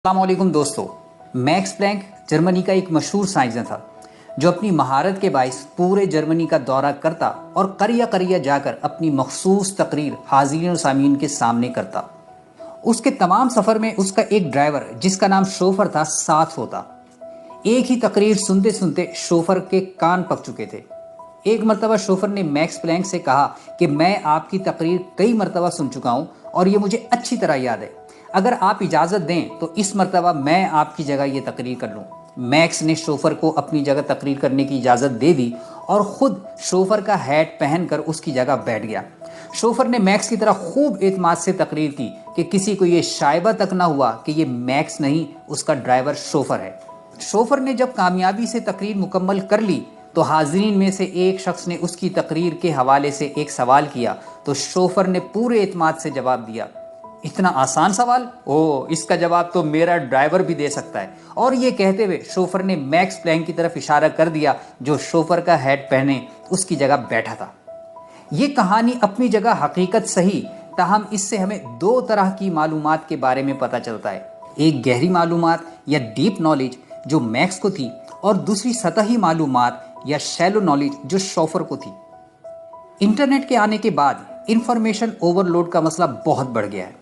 अस्सलामुअलैकुम दोस्तों। Max Planck Germany का एक मशहूर साइंसदान था जो अपनी महारत के बाइस पूरे जर्मनी का दौरा करता और करिया करिया जाकर अपनी मखसूस तकरीर हाज़रीन और सामीन के सामने करता। उसके तमाम सफ़र में उसका एक ड्राइवर जिसका नाम शोफर था साथ होता। एक ही तकरीर सुनते सुनते शोफर के कान पक चुके थे। एक मरतबा शोफर ने मैक्स प्लैंक से कहा कि मैं आपकी तकरीर कई मरतबा सुन चुका हूँ और ये मुझे अच्छी तरह याद है। अगर आप इजाज़त दें तो इस मरतबा मैं आपकी जगह ये तकरीर कर लूँ। मैक्स ने शोफर को अपनी जगह तकरीर करने की इजाज़त दे दी और ख़ुद शोफर का हैट पहनकर उसकी जगह बैठ गया। शोफर ने मैक्स की तरह खूब एतमाद से तकरीर की कि किसी को ये शायबा तक ना हुआ कि ये मैक्स नहीं, उसका ड्राइवर शोफर है। शोफर ने जब कामयाबी से तकरीर मुकम्मल कर ली तो हाज़रीन में से एक शख्स ने उसकी तकरीर के हवाले से एक सवाल किया तो शोफर ने पूरे एतमाद से जवाब दिया, इतना आसान सवाल? ओह, इसका जवाब तो मेरा ड्राइवर भी दे सकता है। और ये कहते हुए शोफर ने मैक्स प्लैंक की तरफ इशारा कर दिया जो शोफर का हैट पहने उसकी जगह बैठा था। ये कहानी अपनी जगह हकीकत सही, ताहम इससे हमें दो तरह की मालूमात के बारे में पता चलता है। एक गहरी मालूमात या डीप नॉलेज जो मैक्स को थी और दूसरी सतही मालूमात या शैलो नॉलेज जो शोफर को थी। इंटरनेट के आने के बाद इंफॉर्मेशन ओवरलोड का मसला बहुत बढ़ गया है।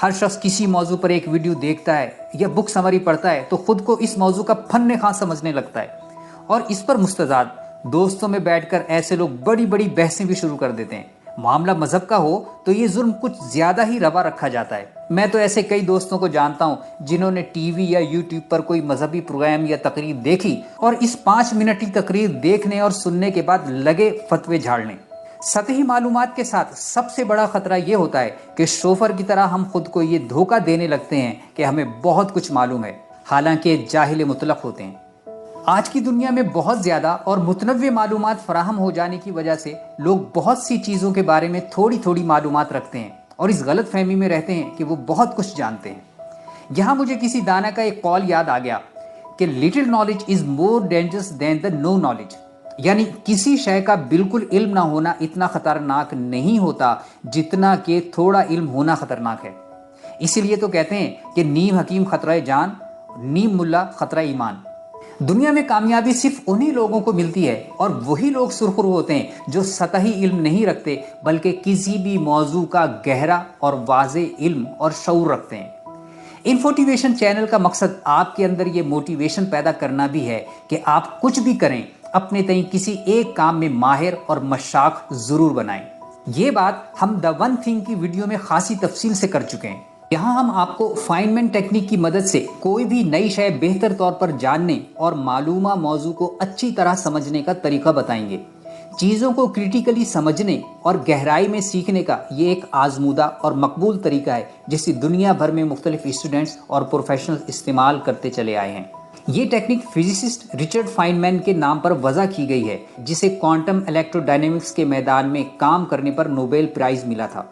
हर शख्स किसी मौजू पर एक वीडियो देखता है या बुक समरी पढ़ता है तो खुद को इस मौजू का फन्ने खां समझने लगता है और इस पर मुस्तजाद दोस्तों में बैठकर ऐसे लोग बड़ी बड़ी बहसें भी शुरू कर देते हैं। मामला मजहब का हो तो ये जुल्म कुछ ज्यादा ही रवा रखा जाता है। मैं तो ऐसे कई दोस्तों को जानता हूँ जिन्होंने टीवी या यूट्यूब पर कोई मजहबी प्रोग्राम या तकरीर देखी और इस 5 मिनट की तकरीर देखने और सुनने के बाद लगे फतवे झाड़ने। सतही मालूमात के साथ सबसे बड़ा खतरा ये होता है कि शोफर की तरह हम खुद को ये धोखा देने लगते हैं कि हमें बहुत कुछ मालूम है, हालांकि जाहिल मुतलक होते हैं। आज की दुनिया में बहुत ज़्यादा और मुतनव्वे मालूमात फराहम हो जाने की वजह से लोग बहुत सी चीज़ों के बारे में थोड़ी थोड़ी मालूमात रखते हैं और इस गलत फहमी में रहते हैं कि वो बहुत कुछ जानते हैं। यहाँ मुझे किसी दाना का एक कॉल याद आ गया कि little knowledge is more dangerous than the no knowledge, यानी किसी शय का बिल्कुल इल्म ना होना इतना खतरनाक नहीं होता जितना कि थोड़ा इल्म होना खतरनाक है। इसीलिए तो कहते हैं कि नीम हकीम खतरा जान, नीम मुल्ला खतरा ईमान। दुनिया में कामयाबी सिर्फ उन्हीं लोगों को मिलती है और वही लोग सुरखरू होते हैं जो सतही इल्म नहीं रखते बल्कि किसी भी मौजू का गहरा और वाज़े इल्म और शऊर रखते हैं। इन्फोटिवेशन चैनल का मकसद आपके अंदर ये मोटिवेशन पैदा करना भी है कि आप कुछ भी करें अपने तई किसी एक काम में माहिर और मशाक जरूर बनाएं। ये बात हम द वन थिंग की वीडियो में खासी तफसील से कर चुके हैं। यहाँ हम आपको फाइनमेंट टेक्निक की मदद से कोई भी नई शय बेहतर तौर पर जानने और मालूमा मौजू को अच्छी तरह समझने का तरीका बताएंगे। चीज़ों को क्रिटिकली समझने और गहराई में सीखने का ये एक आजमूदा और मकबूल तरीका है जिसे दुनिया भर में मुख्तलिफ स्टूडेंट्स और प्रोफेशनल इस्तेमाल करते चले आए हैं। ये टेक्निक फिजिसिस्ट रिचर्ड फाइनमैन के नाम पर वजह की गई है जिसे क्वांटम इलेक्ट्रोडायनेमिक्स के मैदान में काम करने पर नोबेल प्राइज मिला था।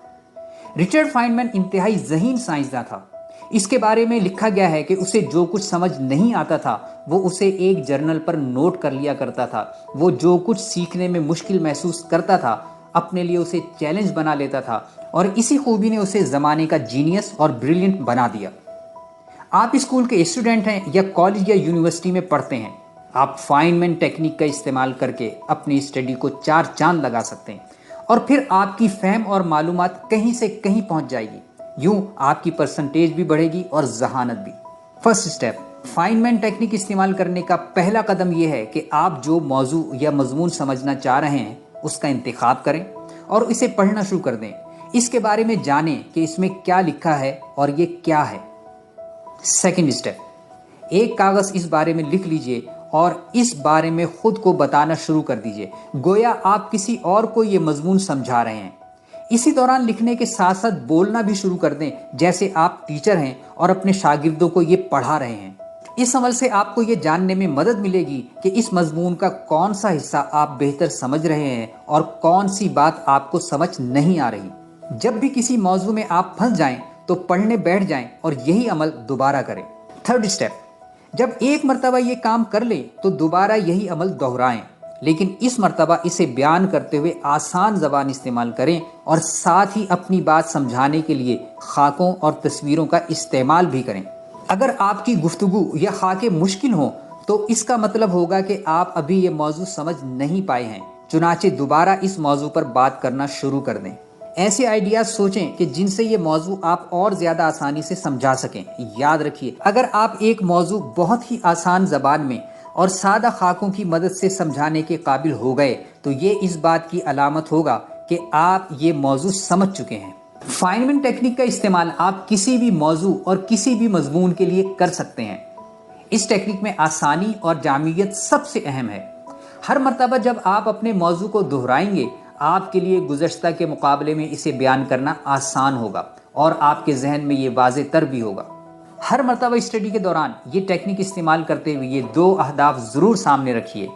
रिचर्ड फाइनमैन इंतहाई ज़हीन साइंसदान था। इसके बारे में लिखा गया है कि उसे जो कुछ समझ नहीं आता था वो उसे एक जर्नल पर नोट कर लिया करता था। वो जो कुछ सीखने में मुश्किल महसूस करता था अपने लिए उसे चैलेंज बना लेता था और इसी खूबी ने उसे ज़माने का जीनियस और ब्रिलियंट बना दिया। आप स्कूल के स्टूडेंट हैं या कॉलेज या यूनिवर्सिटी में पढ़ते हैं, आप फाइनमैन टेक्निक का इस्तेमाल करके अपनी स्टडी को 4 चांद लगा सकते हैं और फिर आपकी फहम और मालूमात कहीं से कहीं पहुंच जाएगी। यूं आपकी परसेंटेज भी बढ़ेगी और जहानत भी। फर्स्ट स्टेप, फाइनमैन टेक्निक इस्तेमाल करने का पहला कदम यह है कि आप जो मौजू या मजमून समझना चाह रहे हैं उसका इंतखाब करें और इसे पढ़ना शुरू कर दें। इसके बारे में जानें कि इसमें क्या लिखा है और ये क्या है। सेकेंड स्टेप, एक कागज़ इस बारे में लिख लीजिए और इस बारे में खुद को बताना शुरू कर दीजिए गोया आप किसी और को ये मजमून समझा रहे हैं। इसी दौरान लिखने के साथ साथ बोलना भी शुरू कर दें जैसे आप टीचर हैं और अपने शागिर्दों को ये पढ़ा रहे हैं। इस अमल से आपको ये जानने में मदद मिलेगी कि इस मजमून का कौन सा हिस्सा आप बेहतर समझ रहे हैं और कौन सी बात आपको समझ नहीं आ रही। जब भी किसी मौजू में आप फंस जाएं तो पढ़ने बैठ जाएं और यही अमल दोबारा करें। थर्ड स्टेप, जब एक मरतबा ये काम कर लें तो दोबारा यही अमल दोहराएं, लेकिन इस मरतबा इसे बयान करते हुए आसान ज़बान इस्तेमाल करें और साथ ही अपनी बात समझाने के लिए खाकों और तस्वीरों का इस्तेमाल भी करें। اگر آپ کی گفتگو یا خاکے مشکل ہوں تو اس کا مطلب ہوگا کہ آپ ابھی یہ موضوع سمجھ نہیں پائے ہیں، چنانچہ دوبارہ اس موضوع پر بات کرنا شروع کر دیں۔ ایسے آئیڈیاز سوچیں کہ جن سے یہ موضوع آپ اور زیادہ آسانی سے سمجھا سکیں۔ یاد رکھیے، اگر آپ ایک موضوع بہت ہی آسان زبان میں اور سادہ خاکوں کی مدد سے سمجھانے کے قابل ہو گئے تو یہ اس بات کی علامت ہوگا کہ آپ یہ موضوع سمجھ چکے ہیں۔ فائنمن ٹیکنیک کا استعمال آپ کسی بھی موضوع اور کسی بھی مضمون کے لیے کر سکتے ہیں۔ اس ٹیکنیک میں آسانی اور جامعیت سب سے اہم ہے۔ ہر مرتبہ جب آپ اپنے موضوع کو دہرائیں گے، آپ کے لیے گزشتہ کے مقابلے میں اسے بیان کرنا آسان ہوگا اور آپ کے ذہن میں یہ واضح تر بھی ہوگا۔ ہر مرتبہ اسٹڈی کے دوران یہ ٹیکنیک استعمال کرتے ہوئے یہ 2 اہداف ضرور سامنے رکھیے۔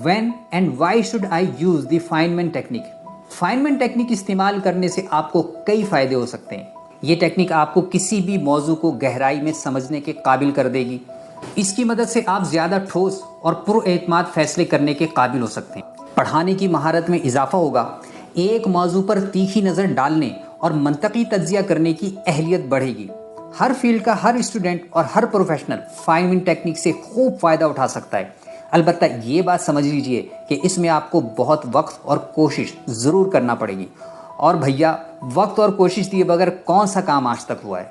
When and why should I use the Feynman technique؟ Feynman technique استعمال کرنے سے آپ کو کئی فائدے ہو سکتے ہیں۔ یہ ٹیکنیک آپ کو کسی بھی موضوع کو گہرائی میں سمجھنے کے قابل کر دے گی۔ اس کی مدد سے آپ زیادہ ٹھوس اور پر اعتماد فیصلے کرنے کے قابل ہو سکتے ہیں۔ پڑھانے کی مہارت میں اضافہ ہوگا۔ ایک موضوع پر تیکھی نظر ڈالنے اور منطقی تجزیہ کرنے کی اہلیت بڑھے گی۔ ہر فیلڈ کا ہر اسٹوڈنٹ اور ہر پروفیشنل فائنمن ٹیکنیک سے خوب فائدہ اٹھا سکتا ہے۔ البتہ یہ بات سمجھ لیجئے کہ اس میں آپ کو بہت وقت اور کوشش ضرور کرنا پڑے گی، اور بھیا وقت اور کوشش دیے بغیر کون سا کام آج تک ہوا ہے؟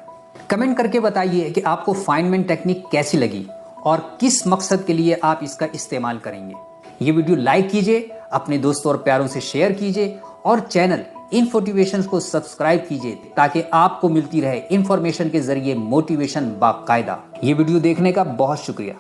کمنٹ کر کے بتائیے کہ آپ کو فائنمن ٹیکنیک کیسی لگی اور کس مقصد کے لیے آپ اس کا استعمال کریں گے۔ یہ ویڈیو لائک کیجئے، اپنے دوستوں اور پیاروں سے شیئر کیجئے اور چینل انفوٹیویشنز کو سبسکرائب کیجئے تاکہ آپ کو ملتی رہے انفارمیشن کے ذریعے موٹیویشن باقاعدہ۔ یہ ویڈیو دیکھنے کا بہت شکریہ۔